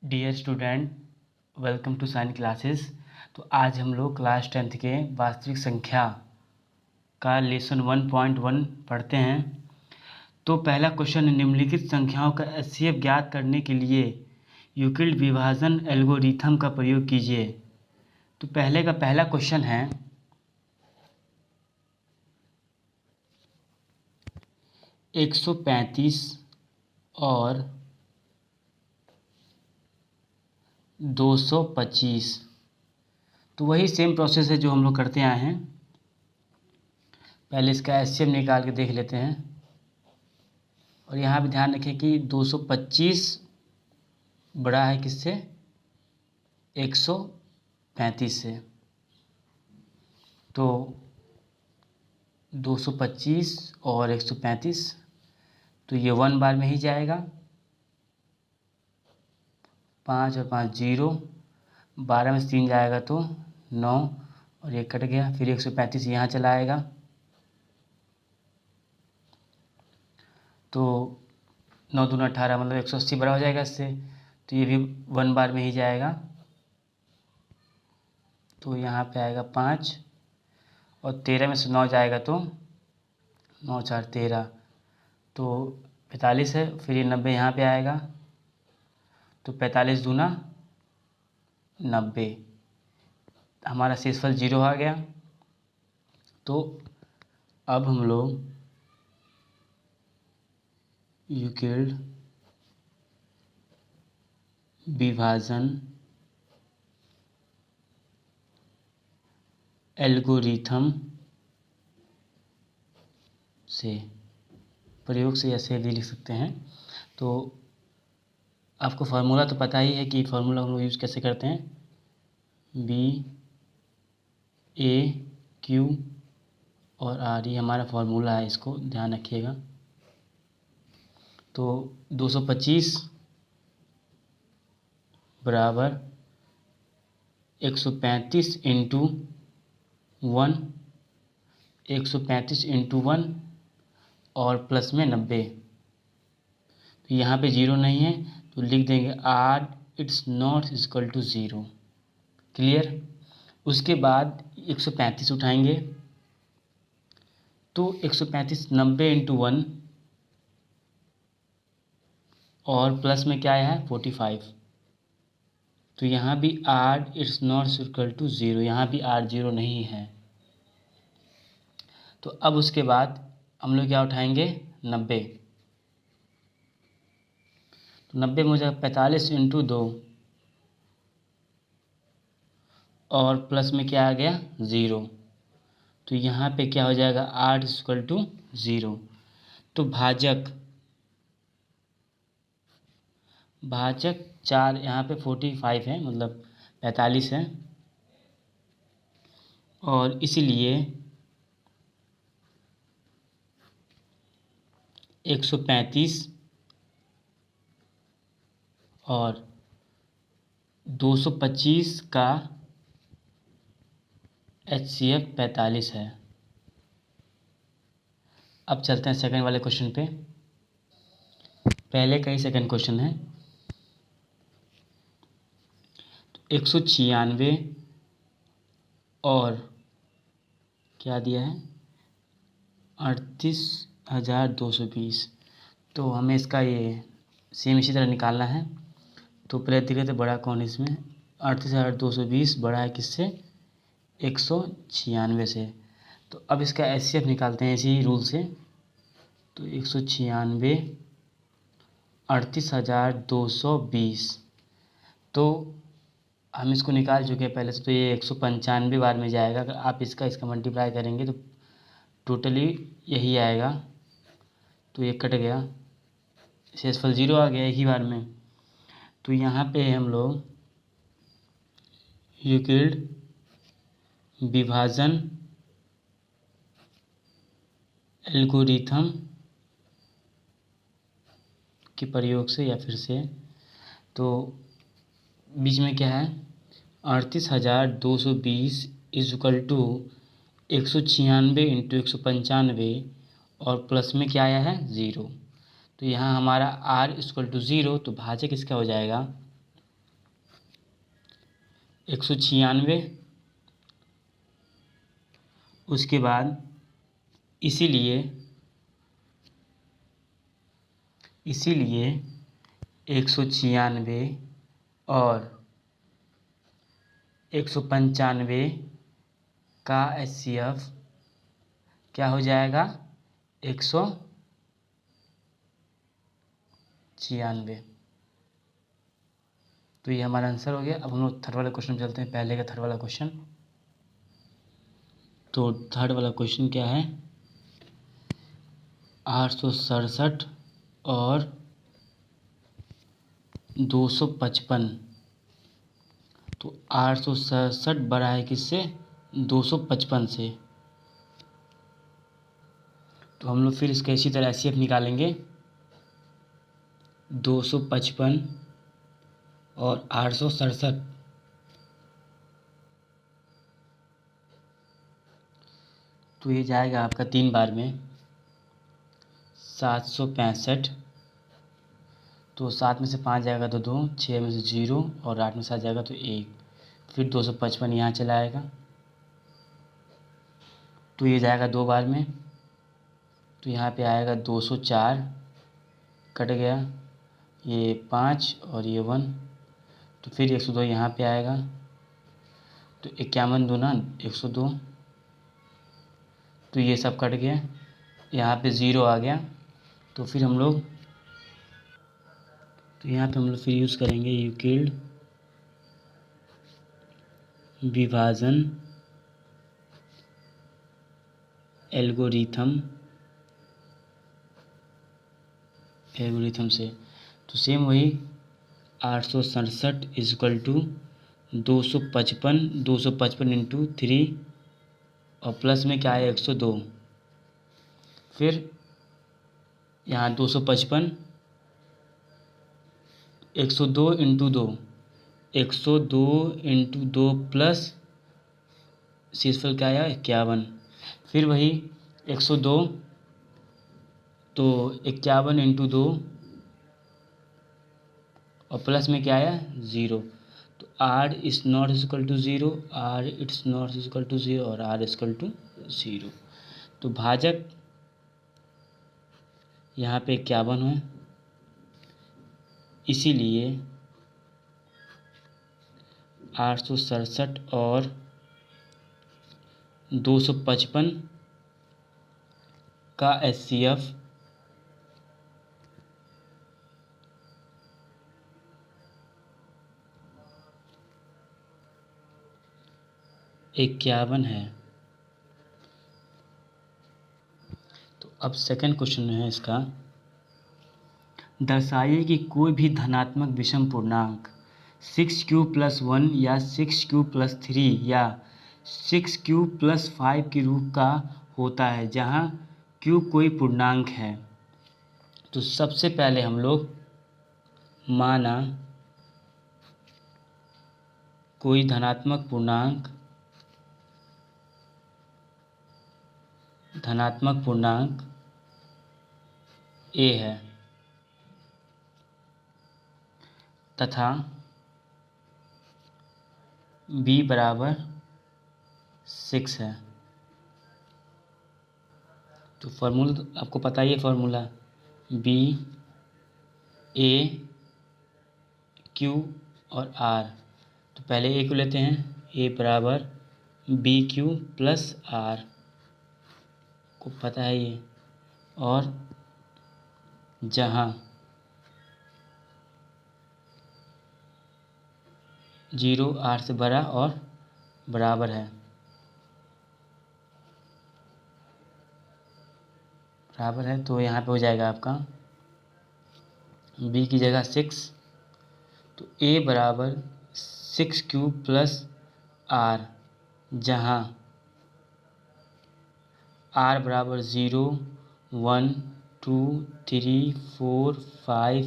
Dear student, welcome to sign classes. तो आज हम लोग क्लास 10th के वास्तविक संख्या का लेसन 1.1 पढ़ते हैं। तो पहला क्वेश्चन, निम्नलिखित संख्याओं का एचसीएफ ज्ञात करने के लिए यूक्लिड विभाजन एल्गोरिथम का प्रयोग कीजिए। तो पहले का पहला क्वेश्चन है 135 और 225। तो वही सेम प्रोसेस है जो हम लोग करते आए हैं। पहले इसका एचसीएफ निकाल के देख लेते हैं। और यहाँ भी ध्यान रखें कि 225 बड़ा है किससे? 135 से। तो 225 और 135, तो ये 1 बार में ही जाएगा। 5 और 5 0, 12 में से 3 जाएगा तो 9 और ये कट गया। फिर 135 यहाँ चला आएगा, तो 9 दूना 18, मतलब 180 बड़ा हो जाएगा इससे। तो ये भी 1 बार में ही जाएगा। तो यहाँ पे आएगा 5 और 13 में से 9 जाएगा तो 9 4 13, तो 45 है। फिर ये 90 यहाँ पे आएगा, तो 45 दूना 90, हमारा शेषफल 0 आ गया। तो अब हम लोग यूक्लिड विभाजन एल्गोरिथम से प्रयोग से ऐसे भी लिख सकते हैं। तो आपको फार्मूला तो पता ही है कि फार्मूला हम लोग यूज़ कैसे करते हैं। BAQ और R, ये हमारा फार्मूला है, इसको ध्यान रखिएगा। तो 225 बराबर 135 इंटू 1, 135 इंटू 1 और प्लस में 90। तो यहाँ पे 0 नहीं है तो लिख देंगे R it's not equal to 0। क्लियर। उसके बाद 135 उठाएंगे, तो 135 90 इंटू 1 और प्लस में क्या आया है 45। तो यहाँ भी R it's not equal to 0, यहाँ भी R 0 नहीं है। तो अब उसके बाद हम लोग क्या उठाएंगे 90। तो 90 में हो जाएगा 45 इंटू 2 और प्लस में क्या आ गया 0। तो यहाँ पे क्या हो जाएगा R इक्वल टू 0। तो भाजक 4, यहाँ पे 45 है, मतलब 45 है, और इसीलिए 135 और 225 का HCF 45 है। अब चलते हैं सेकंड वाले क्वेश्चन पे। पहले का ही सेकंड क्वेश्चन है। 196 और क्या दिया है 38,220। तो हमें इसका ये सेम इसी तरह निकालना है। तो पहले धीरे से बड़ा कौन इसमें 38,220 बड़ा है किससे 196 से। तो अब इसका एचसीएफ निकालते हैं इसी रूल से। तो 196 38,220, तो हम इसको निकाल चुके हैं पहले से। तो ये 195 बार में जाएगा। अगर आप इसका मल्टीप्लाई करेंगे तो टोटली यही आएगा। तो ये कट गया, शेषफल 0 आ गया एक ही बार में। तो यहाँ पे हम लोग यूक्लिड विभाजन एल्गोरिथम के प्रयोग से या फिर से, तो बीच में क्या है 38,220 इक्वल टू 196 इंटू 195 और प्लस में क्या आया है 0। तो यहाँ हमारा R इक्वल टू 0, तो भाजक इसका हो जाएगा 196। उसके बाद इसीलिए 196 और 195 का HCF क्या हो जाएगा? 196। तो ये हमारा आंसर हो गया। अब हम लोग थर्ड वाले क्वेश्चन में चलते हैं। पहले का थर्ड वाला क्वेश्चन, तो थर्ड वाला क्वेश्चन क्या है? 867 और 255। तो 867 बड़ा है किससे? 255 से। तो हम लोग फिर इसका इसी तरह HCF निकालेंगे। 255 और 867, तो ये जाएगा आपका 3 बार में 765। तो 7 में से 5 जाएगा तो 2, 6 में से 0 और 8 में से 7 जाएगा तो 1। फिर 255 यहाँ चला आएगा, तो ये जाएगा 2 बार में। तो यहाँ पे आएगा 204, कट गया, ये 5 और ये 1। तो फिर 102 यहाँ पे आएगा, तो 51 दूना 102। तो ये सब कट गया, यहाँ पे 0 आ गया। तो फिर हम लोग फिर यूज़ करेंगे यूक्लिड विभाजन एल्गोरिथम से। तो सेम वही 867 इजकल टू 255 इंटू 3 और प्लस में क्या है 102। फिर यहाँ 255 102 इंटू 2, 102 इंटू 2 प्लस शेषफल क्या आया 51। फिर वही 102, तो 51 इंटू 2 और प्लस में क्या आया 0। तो R is not equal to 0, R it's not equal to 0 और R इजकल टू 0। तो भाजक यहाँ पे 51 है, इसीलिए 867 और 255 का HCF 51 है। तो अब सेकंड क्वेश्चन है इसका, दर्शाइए कि कोई भी धनात्मक विषम पूर्णांक 6q + 1 या 6q + 3 या 6q + 5 के रूप का होता है जहाँ q कोई पूर्णांक है। तो सबसे पहले हम लोग माना कोई धनात्मक पूर्णांक a है तथा b बराबर 6 है। तो फार्मूला तो आपको पता ही है, फार्मूला b a q और r। तो पहले a को लेते हैं, a बराबर BQ + R को पता है ये, और जहाँ 0 R से बड़ा और बराबर है, तो यहाँ पे हो जाएगा आपका b की जगह 6। तो a बराबर 6q + R, जहाँ R बराबर 0 1 2 3 4 5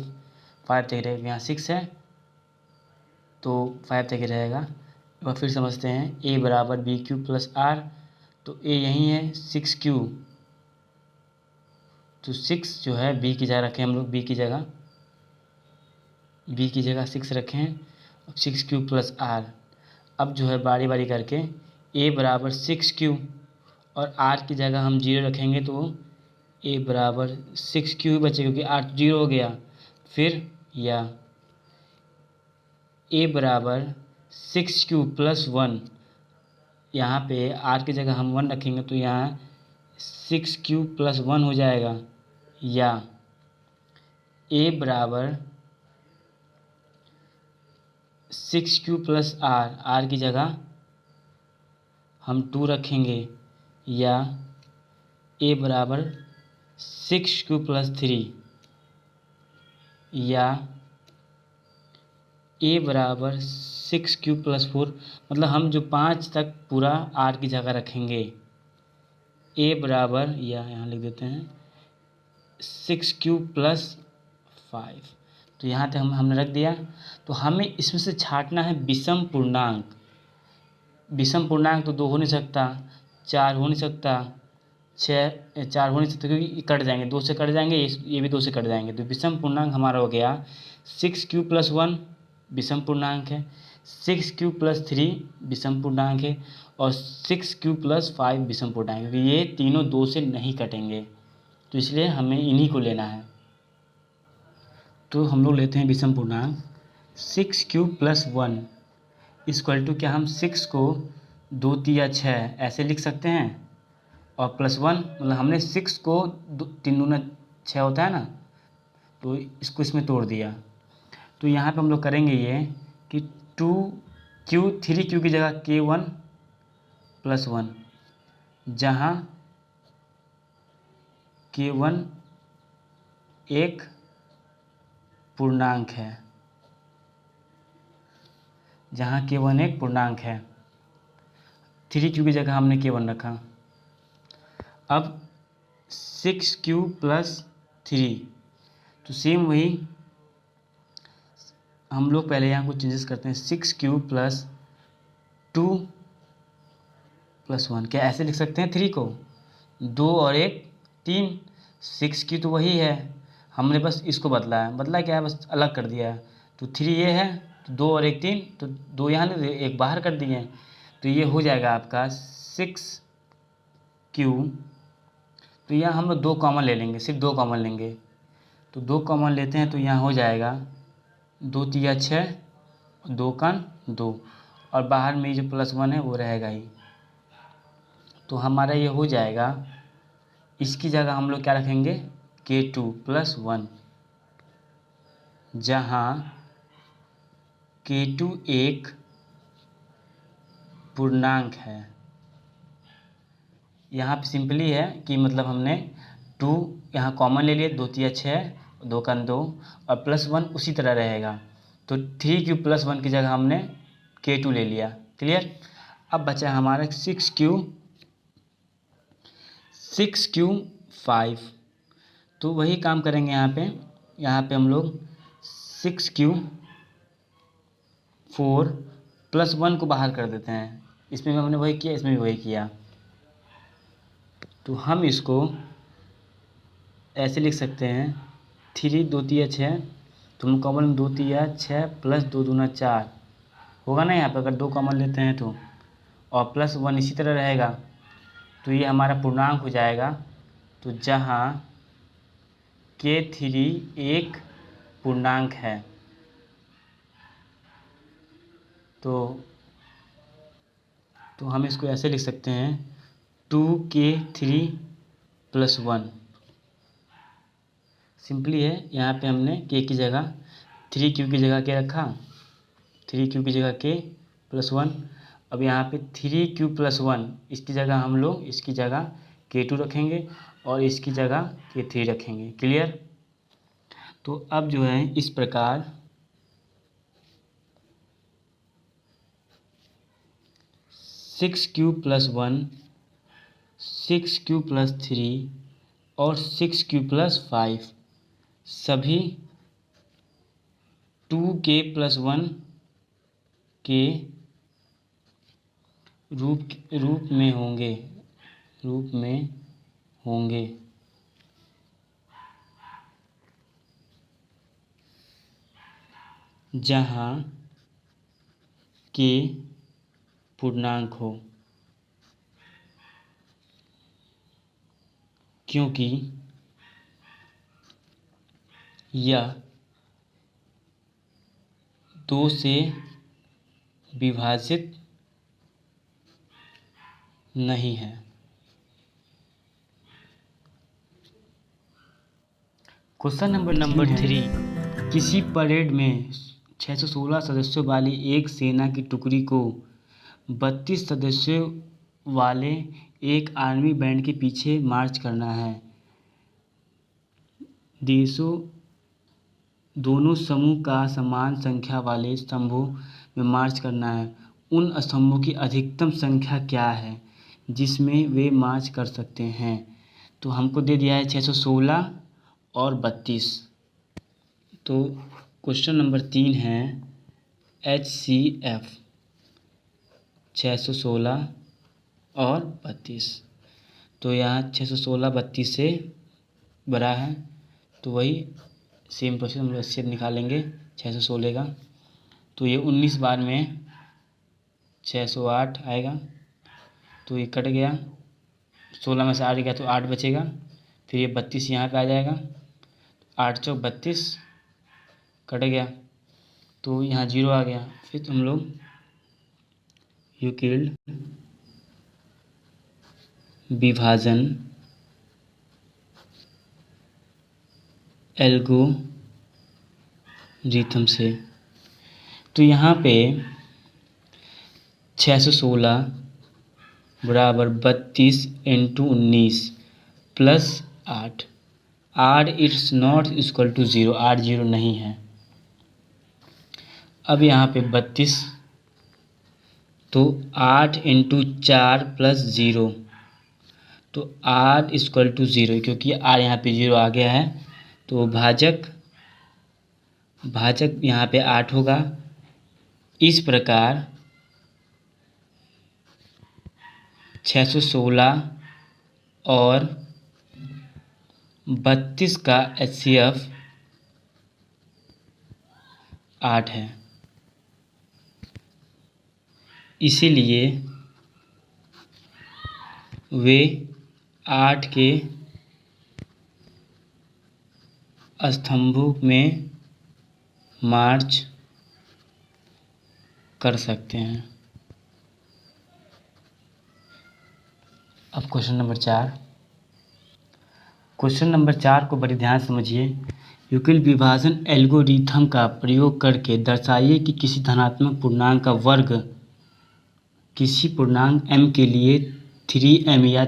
तक रहेगा। यहाँ 6 है तो 5 तक रहेगा। एक बार फिर समझते हैं, a बराबर BQ + R, तो a यहीं है 6q, तो 6 जो है b की जगह रखें हम लोग, b की जगह 6 रखें, अब 6q + R। अब जो है बारी बारी करके ए बराबर 6Q और आर की जगह हम 0 रखेंगे तो ए बराबर 6Q बचेगा क्योंकि आर 0 हो गया। फिर या ए बराबर 6Q प्लस 1, यहाँ पे आर की जगह हम 1 रखेंगे तो यहाँ 6Q प्लस 1 हो जाएगा। या ए बराबर 6Q प्लस आर, आर की जगह हम 2 रखेंगे। या ए बराबर 6Q प्लस 3, या ए बराबर 6Q प्लस 4, मतलब हम जो 5 तक पूरा आर की जगह रखेंगे। ए बराबर, या यहाँ लिख देते हैं 6Q प्लस 5, तो यहाँ तक हमने रख दिया। तो हमें इसमें से छांटना है विषम पूर्णांक। विषम पूर्णांक तो 2 हो नहीं सकता, 4 हो नहीं सकता, 4 हो नहीं सकता क्योंकि कट जाएंगे, 2 से कट जाएंगे, ये भी 2 से कट जाएंगे। तो विषम पूर्णांक हमारा हो गया 6Q प्लस 1 विषम पूर्णांक है, 6Q प्लस 3 विषम पूर्णांक है और 6Q प्लस 5 विषम पूर्णांक है। ये तीनों 2 से नहीं कटेंगे, तो इसलिए हमें इन्हीं को लेना है। तो हम लोग लेते हैं विषम पूर्णांक 6Q प्लस 1 इक्वल टू, क्या हम 6 को 2 तिया 6 ऐसे लिख सकते हैं और प्लस 1, मतलब हमने 6 को 3 दूना 6 होता है ना, तो इसको इसमें तोड़ दिया। तो यहाँ पे हम लोग करेंगे ये कि 3Q की जगह K1 प्लस 1, जहाँ K1 एक पूर्णांक है, जहाँ K1 एक पूर्णांक है, 3Q की जगह हमने K1 रखा। अब 6Q प्लस 3, तो सेम वही हम लोग पहले यहाँ कुछ चेंजेस करते हैं। 6Q प्लस 2 प्लस 1, क्या ऐसे लिख सकते हैं 3 को? 2 और 1 3, 6Q तो वही है, हमने बस इसको बदला है। बदला क्या है, बस अलग कर दिया है। तो 3 ये है, तो 2 और 1 3, तो 2 यहाँ ले, 1 बाहर कर दिए, तो ये हो जाएगा आपका 6Q। तो यहाँ हम लोग 2 कॉमन ले लेंगे, सिर्फ 2 कॉमन लेंगे। तो 2 कॉमन लेते हैं तो यहाँ हो जाएगा 2 तिया 6, 2 का 2, और बाहर में जो प्लस 1 है वो रहेगा ही। तो हमारा ये हो जाएगा, इसकी जगह हम लोग क्या रखेंगे K2 प्लस 1, जहाँ K2 एक पूर्णांक है। यहाँ पे सिंपली है कि मतलब हमने 2 यहाँ कॉमन ले लिए, 2 तिया 6, 2 का 2, और प्लस 1 उसी तरह रहेगा। तो 3Q प्लस 1 की जगह हमने K2 ले लिया। क्लियर? अब बचा हमारा 6Q 5, तो वही काम करेंगे यहाँ पे हम लोग 6Q 4 प्लस 1 को बाहर कर देते हैं। इसमें भी हमने वही किया, इसमें भी वही किया। तो हम इसको ऐसे लिख सकते हैं 3 2 तिया 6, तो हम कॉमन में 2 तिया 6 प्लस 2 दूना 4 होगा ना यहाँ पे, अगर 2 कॉमन लेते हैं तो, और प्लस 1 इसी तरह रहेगा। तो ये हमारा पूर्णांक हो जाएगा। तो जहाँ K3 एक पूर्णांक है, तो हम इसको ऐसे लिख सकते हैं 2K3 प्लस 1। सिंपली है, यहाँ पे हमने K की जगह 3Q की जगह K रखा, 3Q की जगह K प्लस 1। अब यहाँ पे 3Q प्लस 1, इसकी जगह हम लोग इसकी जगह K2 रखेंगे और इसकी जगह K3 रखेंगे। क्लियर? तो अब जो है इस प्रकार 6Q प्लस 1, 6Q प्लस 3 और 6Q प्लस 5 सभी 2K प्लस 1 के रूप में होंगे। जहाँ K पूर्णांक हो, क्योंकि यह 2 से विभाजित नहीं है। क्वेश्चन नंबर 3, किसी परेड में 616 सदस्यों वाली एक सेना की टुकड़ी को 32 सदस्यों वाले एक आर्मी बैंड के पीछे मार्च करना है। देशों दोनों समूह का समान संख्या वाले स्तंभों में मार्च करना है। उन स्तंभों की अधिकतम संख्या क्या है जिसमें वे मार्च कर सकते हैं? तो हमको दे दिया है 616 और 32। तो क्वेश्चन नंबर 3 है HCF 616 और 32। तो यहाँ 616 32 से बड़ा है, तो वही सेम प्रोसेस हम लोग HCF निकालेंगे 616 का। तो ये 19 बार में 608 आएगा, तो ये कट गया, 16 में से 8 गया तो 8 बचेगा। फिर ये 32 यहाँ पे आ जाएगा, 8 चौक 32 कट गया, तो यहाँ 0 आ गया। फिर हम लोग यूक्लिड विभाजन एल्गोरिथम से, तो यहाँ पे 616 बराबर 32 into 19 plus 8, R it's not equal to 0, 8 0 नहीं है। अब यहाँ पे 32, तो 8 इंटू 4 प्लस 0, तो आर इक्वल टू 0, क्योंकि आर यहाँ पे 0 आ गया है, तो भाजक यहाँ पे 8 होगा। इस प्रकार 616 और 32 का HCF 8 है, इसीलिए वे 8 के स्तंभों में मार्च कर सकते हैं। अब क्वेश्चन नंबर 4, क्वेश्चन नंबर 4 को बड़ी ध्यान से समझिए। यूक्लिड विभाजन एल्गोरिथम का प्रयोग करके दर्शाइए कि किसी धनात्मक पूर्णांक का वर्ग किसी पूर्णांक m के लिए 3m या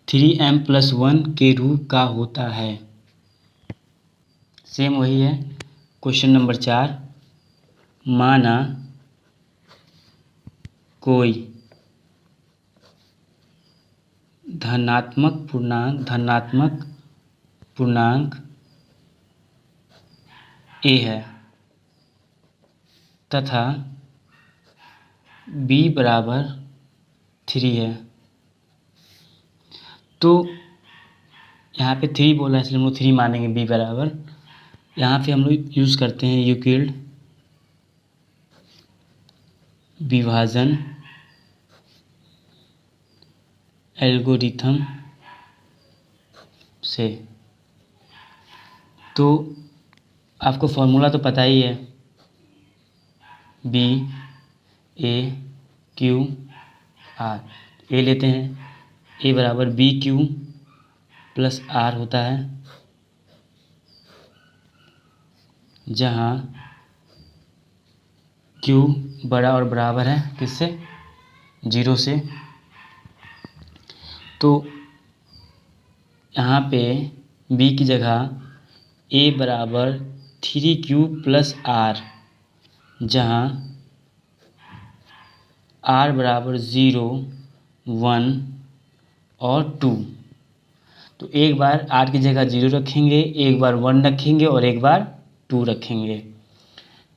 3m+1 के रूप का होता है। सेम वही है। क्वेश्चन नंबर 4, माना कोई धनात्मक पूर्णांक a है तथा b बराबर 3 है। तो यहाँ पे 3 बोला है, इसलिए हम लोग 3 मानेंगे b बराबर। यहाँ पे हम लोग यूज़ करते हैं यूक्लिड विभाजन एल्गोरिथम से। तो आपको फॉर्मूला तो पता ही है, BAQ_R। ए लेते हैं, ए बराबर BQ+R होता है, जहाँ Q बड़ा और बराबर है किससे? 0 से। तो यहाँ पे B की जगह A बराबर 3Q+R, जहाँ R बराबर 0, 1 और 2। तो एक बार R की जगह 0 रखेंगे, एक बार 1 रखेंगे और एक बार 2 रखेंगे।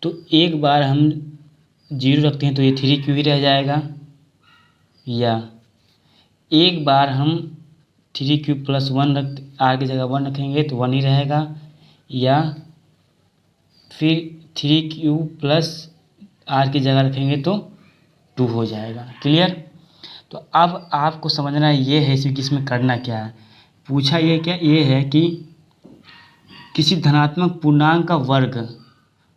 तो एक बार हम 0 रखते हैं तो ये 3Q ही रह जाएगा, या एक बार हम 3Q+1 R की जगह 1 रखेंगे तो 1 ही रहेगा, या फिर 3Q+R की जगह रखेंगे तो 2 हो जाएगा। क्लियर? तो अब आपको समझना ये है कि इसमें करना क्या है। पूछा ये है कि किसी धनात्मक पूर्णांक का वर्ग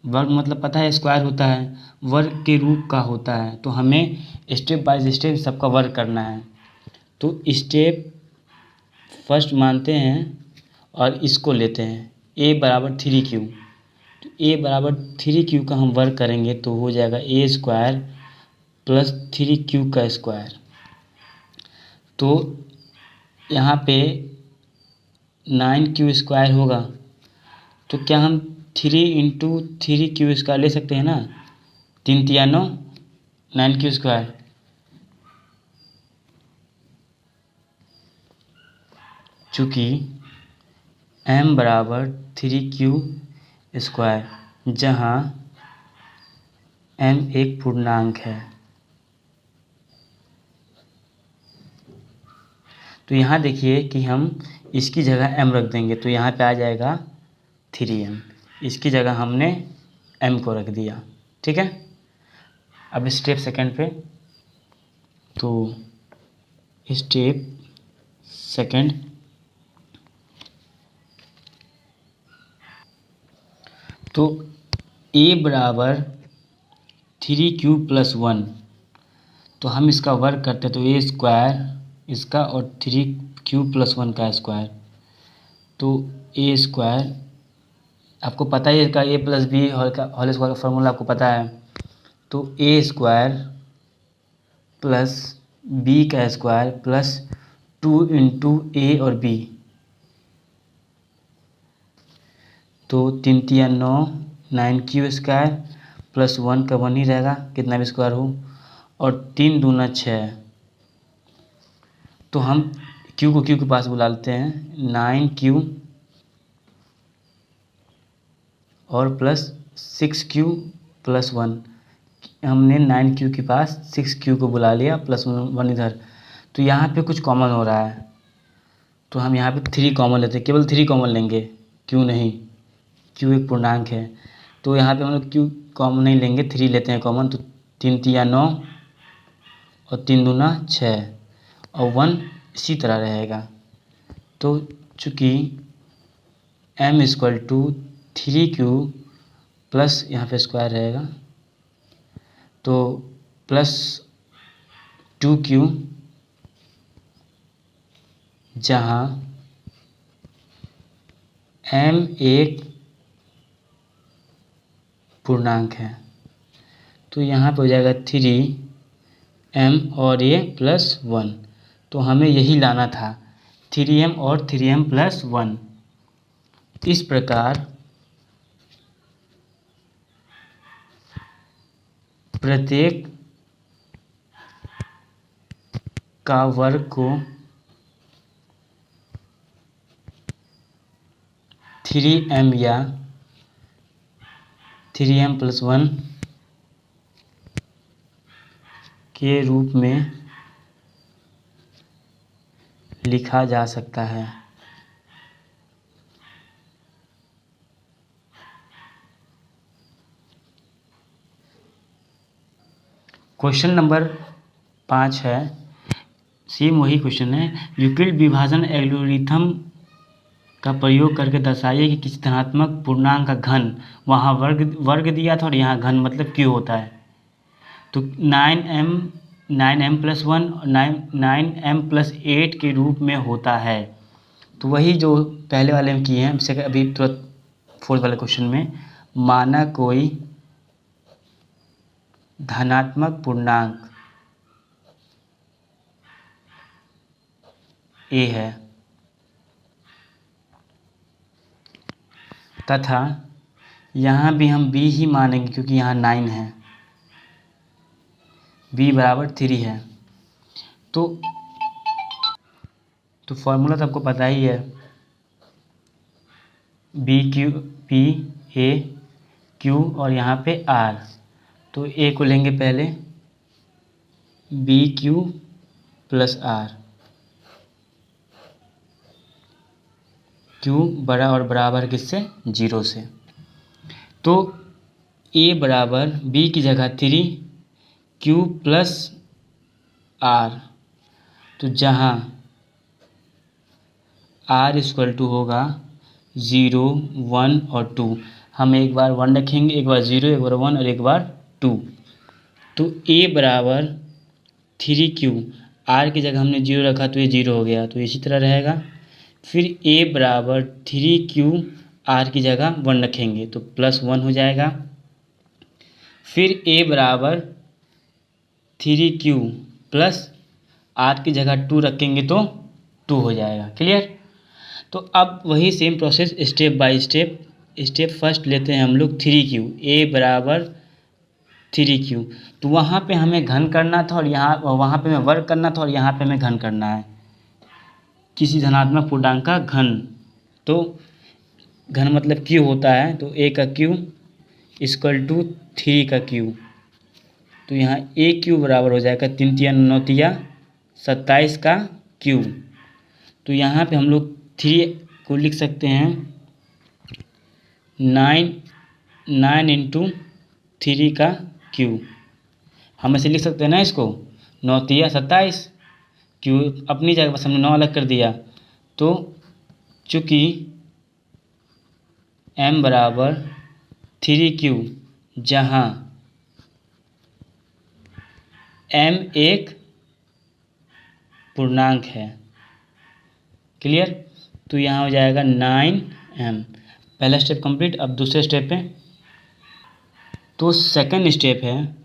मतलब पता है स्क्वायर होता है, वर्ग के रूप का होता है। तो हमें स्टेप बाय स्टेप सबका वर्ग करना है। तो स्टेप फर्स्ट मानते हैं और इसको लेते हैं a बराबर 3q। तो a बराबर 3q का हम वर्ग करेंगे तो हो जाएगा a स्क्वायर प्लस 3q का स्क्वायर। तो यहाँ पे 9q स्क्वायर होगा। तो क्या हम 3 × 3q स्क्वायर ले सकते हैं ना, 3 × 9 9q स्क्वायर। चूँकि m बराबर 3q स्क्वायर, जहाँ m एक पूर्णांक है। तो यहाँ देखिए कि हम इसकी जगह m रख देंगे तो यहाँ पे आ जाएगा 3m। इसकी जगह हमने m को रख दिया। ठीक है। अब स्टेप सेकंड पे, तो स्टेप सेकंड, तो a बराबर 3q + 1। तो हम इसका वर्ग करते तो a स्क्वायर इसका और 3q + 1 का स्क्वायर। तो a स्क्वायर आपको पता ही है, इसका a + b होल स्क्वायर का फॉर्मूला आपको पता है। तो a स्क्वायर प्लस b का स्क्वायर प्लस 2 × a और b। तो 3 × 3 = 9, 9q स्क्वायर प्लस 1 का 1 ही रहेगा, कितना भी स्क्वायर हो, और 3 × 2 = 6। तो हम q को q के पास बुला लेते हैं, 9q और प्लस 6q + 1। हमने 9q के पास 6q को बुला लिया, प्लस 1 इधर। तो यहाँ पे कुछ कॉमन हो रहा है, तो हम यहाँ पे 3 कॉमन लेते हैं, केवल 3 कॉमन लेंगे, q नहीं, q एक पूर्णांक है। तो यहाँ पे हम लोग q कॉमन नहीं लेंगे, 3 लेते हैं कॉमन। तो 3 × 3 = 9 और 3 × 2 = 6 और 1 इसी तरह रहेगा। तो चूँकि m = 3q प्लस यहाँ पे स्क्वायर रहेगा, तो प्लस 2q, जहाँ m एक पूर्णांक है। तो यहाँ पे हो जाएगा 3m और a + 1। तो हमें यही लाना था, 3m और 3m + 1। इस प्रकार प्रत्येक का वर्ग को 3m या 3m + 1 के रूप में लिखा जा सकता है। क्वेश्चन नंबर 5 है, सेम वही क्वेश्चन है। यूक्लिड विभाजन एल्गोरिथम का प्रयोग करके दर्शाइए कि किसी धनात्मक पूर्णांक का घन, वहाँ वर्ग दिया था और यहाँ घन मतलब क्यों होता है। तो 9m + 1 और 9m + 8 के रूप में होता है। तो वही जो पहले वाले में किए हैं, अभी तुरंत 4 वाले क्वेश्चन में, माना कोई धनात्मक पूर्णांक a है तथा यहाँ भी हम b ही मानेंगे क्योंकि यहाँ 9 है, b बराबर 3 है। तो फॉर्मूला तो आपको पता ही है, p a q और यहाँ पे r। तो a को लेंगे पहले, bq + r, q बड़ा और बराबर किससे, 0 से। तो a बराबर b की जगह 3, क्यू प्लस आर, तो जहाँ आर इक्वल टू होगा 0, 1 और 2, हम एक बार 1 रखेंगे, एक बार 0, एक बार 1 और एक बार 2। तो ए बराबर 3Q, आर की जगह हमने 0 रखा तो ये 0 हो गया, तो इसी तरह रहेगा। फिर ए बराबर 3Q, आर की जगह 1 रखेंगे तो +1 हो जाएगा। फिर ए बराबर 3Q प्लस आर की जगह 2 रखेंगे तो 2 हो जाएगा। क्लियर? तो अब वही same process step by step. Step first लेते हैं हम लोग 3Q, ए बराबर 3Q, तो वहाँ पे हमें घन करना था और यहाँ वहाँ पे हमें वर्ग करना था और यहाँ पे हमें घन करना है किसी धनात्मक पूर्णांक का घन। तो घन मतलब Q होता है, तो ए का Q इक्वल टू 3 का Q, तो यहाँ AQ बराबर हो जाएगा 3 तिया 9 तिया 27 का Q। तो यहाँ पे हम लोग 3 को लिख सकते हैं 9 इंटू 3 का Q, हम ऐसे लिख सकते हैं ना इसको, 9 तिया 27, Q अपनी जगह बस हमने 9 अलग कर दिया। तो चूँकि M बराबर 3Q, जहाँ M एक पूर्णांक है। क्लियर? तो यहाँ हो जाएगा 9M। पहला स्टेप कंप्लीट। अब दूसरे स्टेप पे, तो सेकंड स्टेप है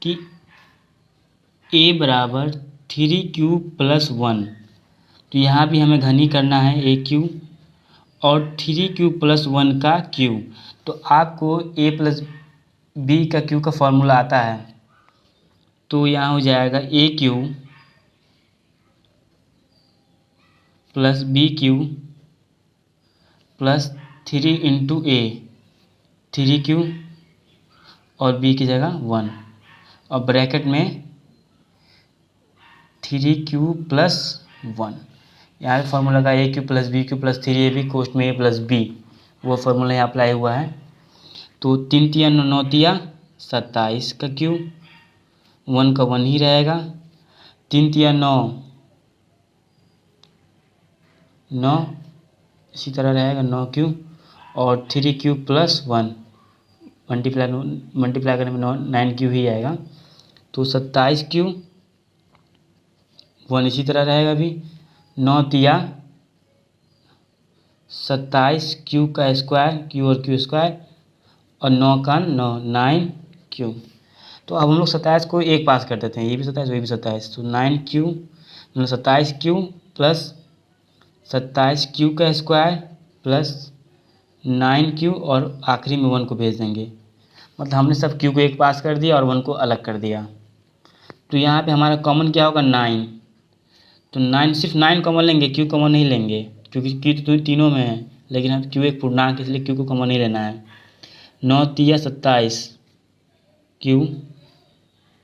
कि A बराबर 3Q प्लस 1, तो यहाँ भी हमें घनी करना है AQ और 3Q प्लस 1 का Q। तो आपको A प्लस B का Q का फॉर्मूला आता है, तो यहाँ हो जाएगा AQ plus BQ plus 3 into A, 3Q और B की जगह 1 और ब्रैकेट में 3Q प्लस 1। यहाँ पे फॉर्मूला का AQ plus BQ plus 3AB कोष्ट में A प्लस B, वो फॉर्मूला यहाँ अप्लाई हुआ है। तो 3 तिया 9 तिया 27 का Q, 1 का 1 ही रहेगा, 3 तिया 9 9, इसी तरह रहेगा 9Q और 3Q प्लस 1, मल्टीप्लाई करने में 9Q ही आएगा, तो 27Q, 1 इसी तरह रहेगा अभी, 9 तिया 27 Q का स्क्वायर, Q और Q स्क्वायर और 9 का 9 9Q। तो अब हम लोग 27 को एक पास कर देते हैं, ये भी 27 वही भी 27, तो 9Q मतलब 27Q प्लस 27Q का स्क्वायर प्लस 9Q और आखिरी में 1 को भेज देंगे। मतलब हमने सब Q को एक पास कर दिया और 1 को अलग कर दिया। तो यहाँ पे हमारा कॉमन क्या होगा 9, तो 9 सिर्फ 9 कॉमन लेंगे, Q कॉमन नहीं लेंगे क्योंकि Q तो तीनों में है, लेकिन हम Q एक पूर्णांक इसलिए Q को कॉमन नहीं लेना है। 9 तिया 27 Q,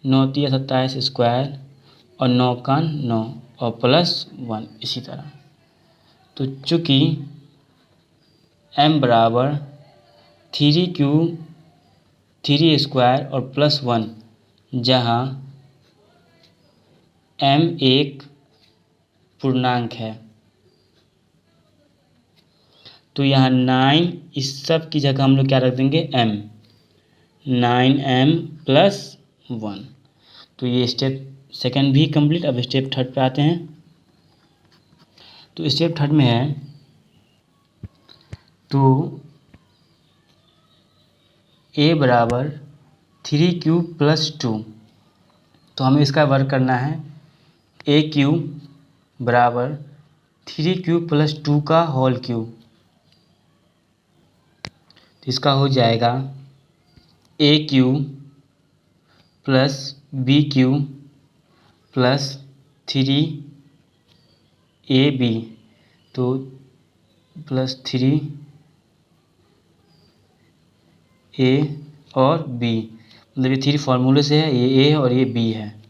9 तिया 27 स्क्वायर और 9 का 9 और प्लस 1 इसी तरह। तो चूँकि M बराबर 3Q 3 स्क्वायर और प्लस 1, जहाँ M एक पूर्णांक है, तो यहाँ 9 इस सब की जगह हम लोग क्या रख देंगे M, 9M प्लस 1। तो ये स्टेप सेकंड भी कंप्लीट। अब स्टेप थर्ड पे आते हैं। तो स्टेप थर्ड में है, तो A बराबर 3Q प्लस 2, तो हमें इसका वर्क करना है AQ बराबर 3Q प्लस 2 का होल क्यूब, तो इसका हो जाएगा AQ plus BQ plus 3AB, तो प्लस 3A और B, मतलब ये 3 फार्मूले से है, ये A और ये B है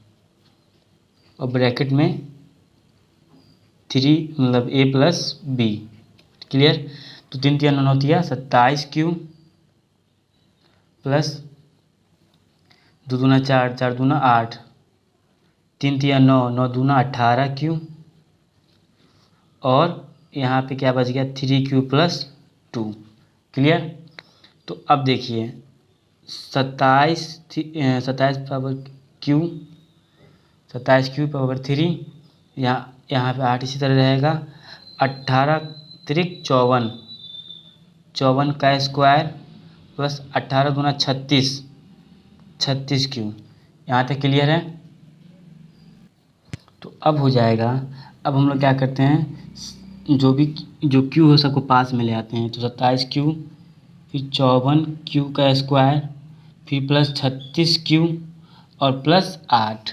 और ब्रैकेट में 3 मतलब A प्लस B। क्लियर? तो 3 तिया 9 तिया 27Q प्लस 2 दूना 4, 4 दूना 8, 3 तिया 9, 9 दूना 18 क्यू, और यहाँ पे क्या बच गया 3 क्यू प्लस 2। क्लियर। तो अब देखिए 27 पावर क्यू, 27 क्यू पावर 3, यहाँ पे 8 इसी तरह रहेगा। 18 त्रिक 54, 54 का स्क्वायर प्लस 18 दूना 36, 36 क्यू। यहाँ तक क्लियर है। तो अब हो जाएगा। अब हम लोग क्या करते हैं, जो क्यू हो सबको पास में ले आते हैं। तो 27 क्यू, फिर 54 क्यू का स्क्वायर, फिर प्लस 36 क्यू और प्लस 8।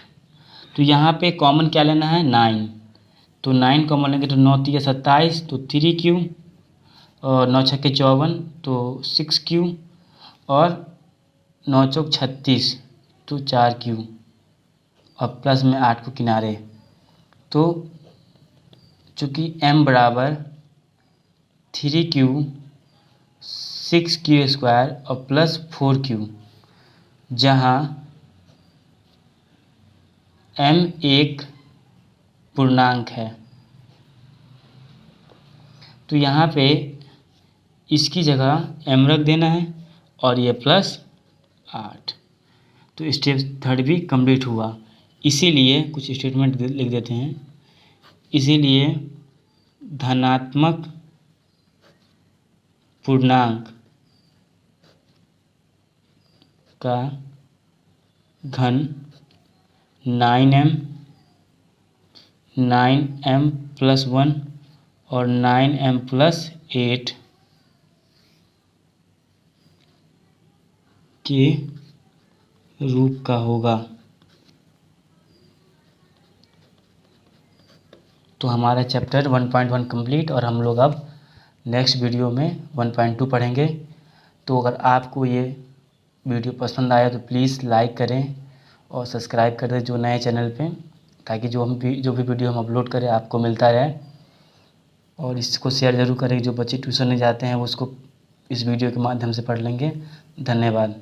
तो यहाँ पे कॉमन क्या लेना है 9। तो 9 कॉमन लेंगे तो 9 तिया 27, तो 3 क्यू, और 9 छक्के 54, तो 6 क्यू, और 9 चौक 36, तो 4 क्यू, और प्लस में 8 को किनारे। तो चूँकि m बराबर 3 क्यू 6 क्यू स्क्वायर और प्लस 4 क्यू, जहाँ m एक पूर्णांक है, तो यहाँ पे इसकी जगह m रख देना है और ये प्लस 8। तो स्टेप थर्ड भी कंप्लीट हुआ। इसीलिए कुछ स्टेटमेंट लिख देते हैं। इसीलिए धनात्मक पूर्णांक का घन 9m, 9m प्लस 1 और 9m प्लस 8 के रूप का होगा। तो हमारा चैप्टर 1.1 कंप्लीट, और हम लोग अब नेक्स्ट वीडियो में 1.2 पढ़ेंगे। तो अगर आपको ये वीडियो पसंद आया तो प्लीज़ लाइक करें और सब्सक्राइब कर दें जो नए चैनल पे, ताकि जो भी वीडियो हम अपलोड करें आपको मिलता रहे। और इसको शेयर ज़रूर करें। जो बच्चे ट्यूशन नहीं जाते हैं वो उसको इस वीडियो के माध्यम से पढ़ लेंगे। धन्यवाद।